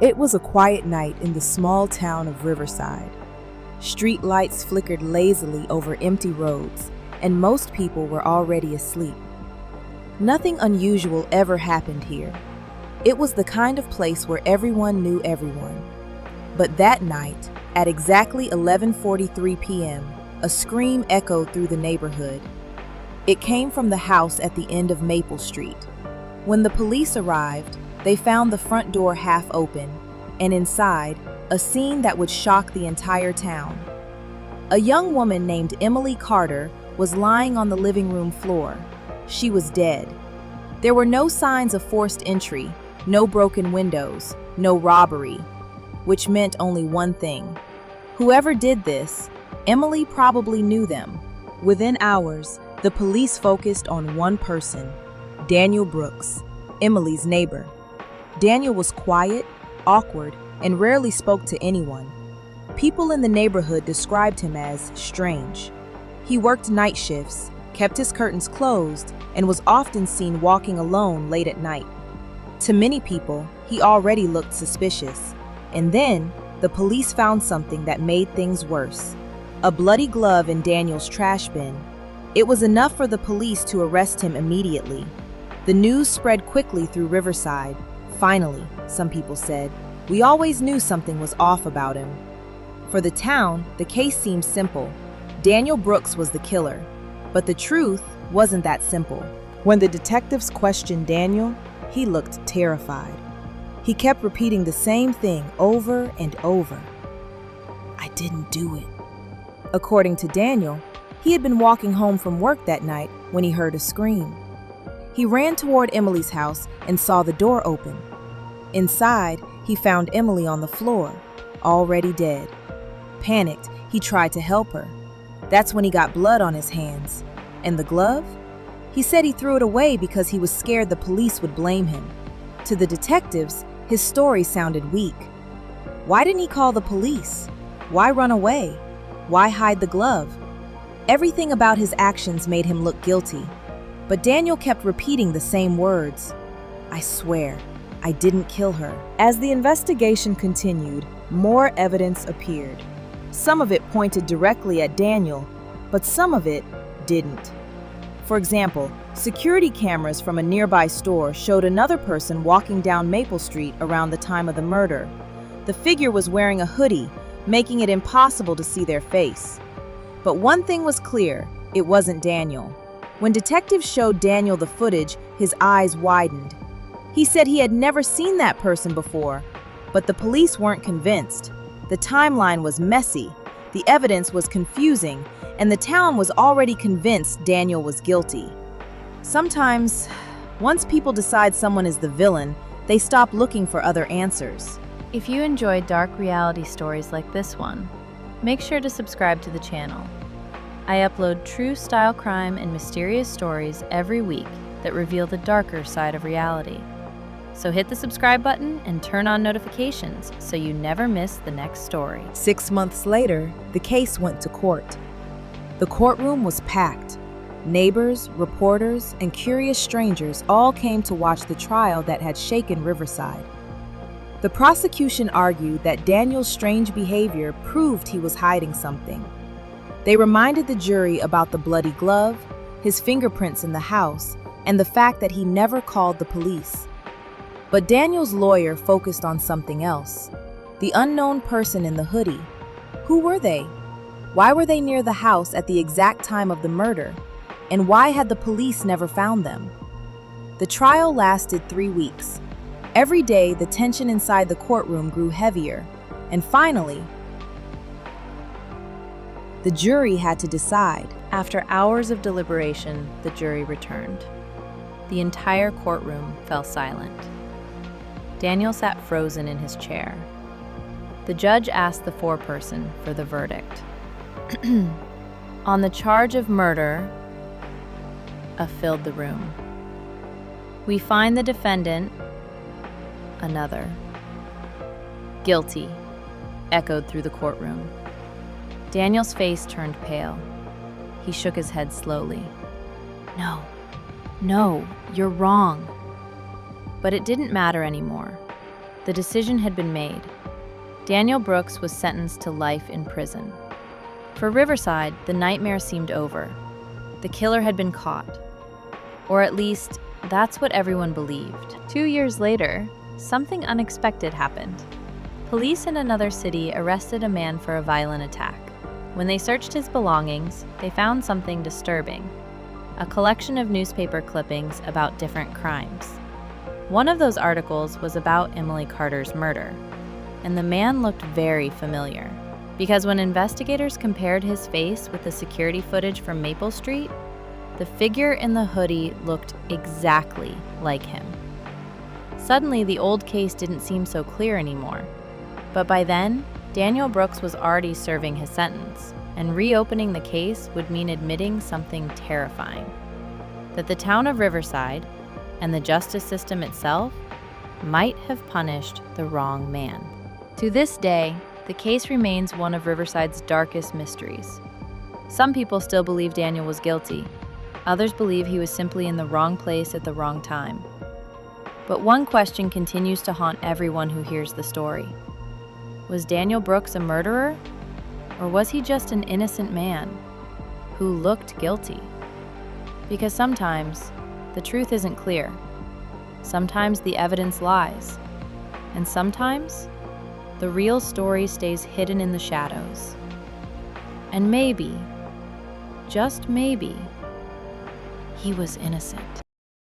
It was a quiet night in the small town of Riverside. Street lights flickered lazily over empty roads, and most people were already asleep. Nothing unusual ever happened here. It was the kind of place where everyone knew everyone. But that night, at exactly 11:43 p.m., a scream echoed through the neighborhood. It came from the house at the end of Maple Street. When the police arrived, they found the front door half open, and inside, a scene that would shock the entire town. A young woman named Emily Carter was lying on the living room floor. She was dead. There were no signs of forced entry, no broken windows, no robbery, which meant only one thing. Whoever did this, Emily probably knew them. Within hours, the police focused on one person, Daniel Brooks, Emily's neighbor. Daniel was quiet, awkward, and rarely spoke to anyone. People in the neighborhood described him as strange. He worked night shifts, kept his curtains closed, and was often seen walking alone late at night. To many people, he already looked suspicious. And then, the police found something that made things worse. A bloody glove in Daniel's trash bin. It was enough for the police to arrest him immediately. The news spread quickly through Riverside. Finally, some people said, we always knew something was off about him. For the town, the case seemed simple. Daniel Brooks was the killer. But the truth wasn't that simple. When the detectives questioned Daniel, he looked terrified. He kept repeating the same thing over and over. I didn't do it. According to Daniel, he had been walking home from work that night when he heard a scream. He ran toward Emily's house and saw the door open. Inside, he found Emily on the floor, already dead. Panicked, he tried to help her. That's when he got blood on his hands. And the glove? He said he threw it away because he was scared the police would blame him. To the detectives, his story sounded weak. Why didn't he call the police? Why run away? Why hide the glove? Everything about his actions made him look guilty. But Daniel kept repeating the same words. I swear, I didn't kill her. As the investigation continued, more evidence appeared. Some of it pointed directly at Daniel, but some of it didn't. For example, security cameras from a nearby store showed another person walking down Maple Street around the time of the murder. The figure was wearing a hoodie, making it impossible to see their face. But one thing was clear, it wasn't Daniel. When detectives showed Daniel the footage, his eyes widened. He said he had never seen that person before, but the police weren't convinced. The timeline was messy, the evidence was confusing, and the town was already convinced Daniel was guilty. Sometimes, once people decide someone is the villain, they stop looking for other answers. If you enjoy dark reality stories like this one, make sure to subscribe to the channel. I upload true style crime and mysterious stories every week that reveal the darker side of reality. So hit the subscribe button and turn on notifications so you never miss the next story. 6 months later, the case went to court. The courtroom was packed. Neighbors, reporters, and curious strangers all came to watch the trial that had shaken Riverside. The prosecution argued that Daniel's strange behavior proved he was hiding something. They reminded the jury about the bloody glove, his fingerprints in the house, and the fact that he never called the police. But Daniel's lawyer focused on something else. The unknown person in the hoodie. Who were they? Why were they near the house at the exact time of the murder? And why had the police never found them? The trial lasted 3 weeks. Every day, the tension inside the courtroom grew heavier, and finally, the jury had to decide. After hours of deliberation, the jury returned. The entire courtroom fell silent. Daniel sat frozen in his chair. The judge asked the foreperson for the verdict. On the charge of murder, filled the room. We find the defendant, another. Guilty, echoed through the courtroom. Daniel's face turned pale. He shook his head slowly. No, you're wrong. But it didn't matter anymore. The decision had been made. Daniel Brooks was sentenced to life in prison. For Riverside, the nightmare seemed over. The killer had been caught. Or at least, that's what everyone believed. 2 years later, something unexpected happened. Police in another city arrested a man for a violent attack. When they searched his belongings, they found something disturbing: a collection of newspaper clippings about different crimes. One of those articles was about Emily Carter's murder, and the man looked very familiar, because when investigators compared his face with the security footage from Maple Street, the figure in the hoodie looked exactly like him. Suddenly, the old case didn't seem so clear anymore. But by then, Daniel Brooks was already serving his sentence, and reopening the case would mean admitting something terrifying: that the town of Riverside and the justice system itself might have punished the wrong man. To this day, the case remains one of Riverside's darkest mysteries. Some people still believe Daniel was guilty. Others believe he was simply in the wrong place at the wrong time. But one question continues to haunt everyone who hears the story. Was Daniel Brooks a murderer? Or was he just an innocent man who looked guilty? Because sometimes the truth isn't clear. Sometimes the evidence lies. And sometimes the real story stays hidden in the shadows. And maybe, just maybe, he was innocent.